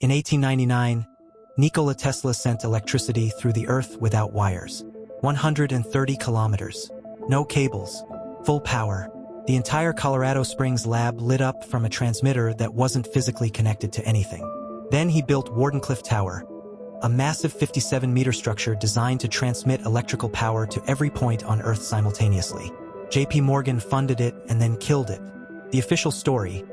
In 1899, Nikola Tesla sent electricity through the Earth without wires. 130 kilometers. No cables. Full power. The entire Colorado Springs lab lit up from a transmitter that wasn't physically connected to anything. Then he built Wardenclyffe Tower, a massive 57-meter structure designed to transmit electrical power to every point on Earth simultaneously. J.P. Morgan funded it and then killed it. The official story: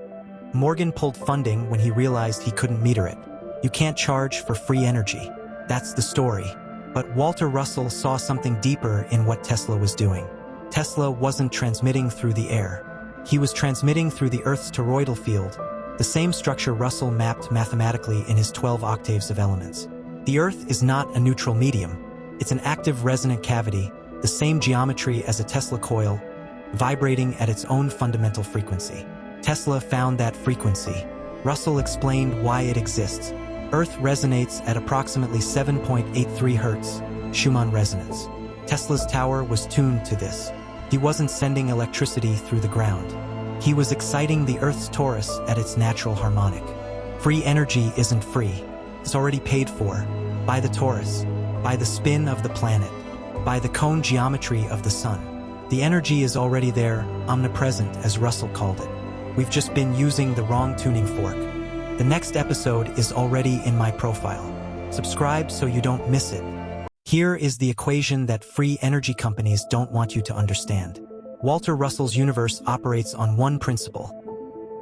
Morgan pulled funding when he realized he couldn't meter it. You can't charge for free energy. That's the story. But Walter Russell saw something deeper in what Tesla was doing. Tesla wasn't transmitting through the air. He was transmitting through the Earth's toroidal field, the same structure Russell mapped mathematically in his 12 octaves of elements. The Earth is not a neutral medium. It's an active resonant cavity, the same geometry as a Tesla coil, vibrating at its own fundamental frequency. Tesla found that frequency. Russell explained why it exists. Earth resonates at approximately 7.83 Hertz, Schumann resonance. Tesla's tower was tuned to this. He wasn't sending electricity through the ground. He was exciting the Earth's torus at its natural harmonic. Free energy isn't free. It's already paid for. By the torus. By the spin of the planet. By the cone geometry of the sun. The energy is already there, omnipresent, as Russell called it. We've just been using the wrong tuning fork. The next episode is already in my profile. Subscribe so you don't miss it. Here is the equation that free energy companies don't want you to understand. Walter Russell's universe operates on one principle.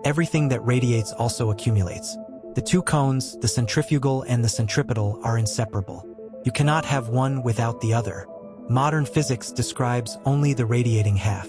Everything that radiates also accumulates. The two cones, the centrifugal and the centripetal, are inseparable. You cannot have one without the other. Modern physics describes only the radiating half.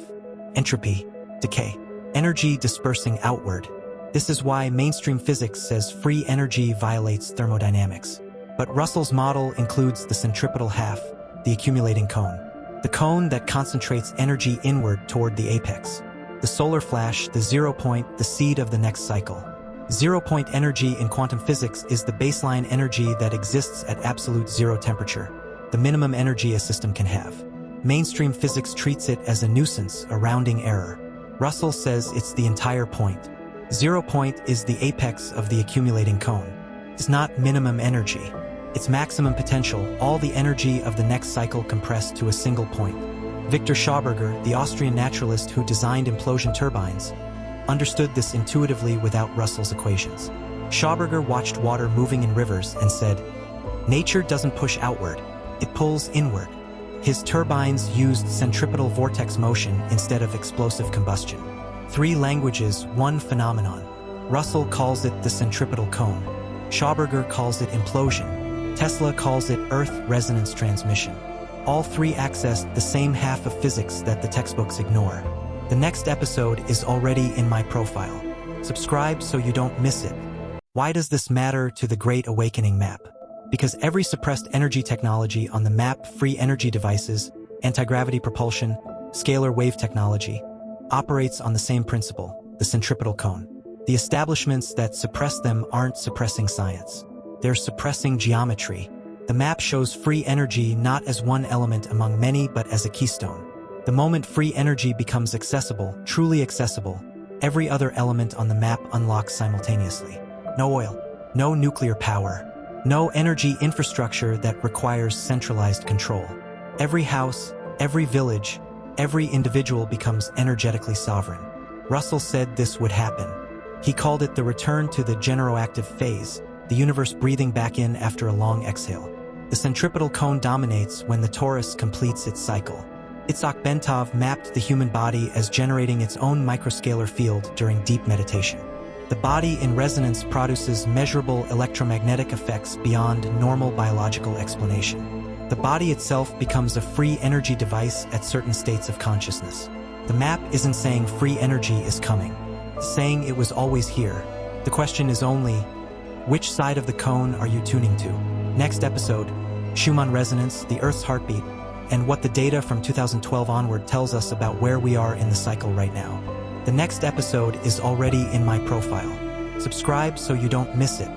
Entropy, decay, energy dispersing outward. This is why mainstream physics says free energy violates thermodynamics. But Russell's model includes the centripetal half, the accumulating cone. The cone that concentrates energy inward toward the apex. The solar flash, the 0 point, the seed of the next cycle. 0 point energy in quantum physics is the baseline energy that exists at absolute zero temperature, the minimum energy a system can have. Mainstream physics treats it as a nuisance, a rounding error. Russell says it's the entire point. 0 point is the apex of the accumulating cone. It's not minimum energy. It's maximum potential, all the energy of the next cycle compressed to a single point. Victor Schauberger, the Austrian naturalist who designed implosion turbines, understood this intuitively without Russell's equations. Schauberger watched water moving in rivers and said, "Nature doesn't push outward, it pulls inward." His turbines used centripetal vortex motion instead of explosive combustion. 3 languages, 1 phenomenon. Russell calls it the centripetal cone. Schauberger calls it implosion. Tesla calls it Earth resonance transmission. All 3 access the same half of physics that the textbooks ignore. The next episode is already in my profile. Subscribe so you don't miss it. Why does this matter to the Great Awakening map? Because every suppressed energy technology on the map, free energy devices, anti-gravity propulsion, scalar wave technology, operates on the same principle, the centripetal cone. The establishments that suppress them aren't suppressing science. They're suppressing geometry. The map shows free energy not as one element among many but as a keystone. The moment free energy becomes accessible, truly accessible, every other element on the map unlocks simultaneously. No oil, no nuclear power, no energy infrastructure that requires centralized control. Every house, every village, every individual becomes energetically sovereign. Russell said this would happen. He called it the return to the generative phase, the universe breathing back in after a long exhale. The centripetal cone dominates when the torus completes its cycle. Itzhak Bentov mapped the human body as generating its own microscalar field during deep meditation. The body in resonance produces measurable electromagnetic effects beyond normal biological explanation. The body itself becomes a free energy device at certain states of consciousness. The map isn't saying free energy is coming. It's saying it was always here. The question is only, which side of the cone are you tuning to? Next episode, Schumann resonance, the Earth's heartbeat, and what the data from 2012 onward tells us about where we are in the cycle right now. The next episode is already in my profile. Subscribe so you don't miss it.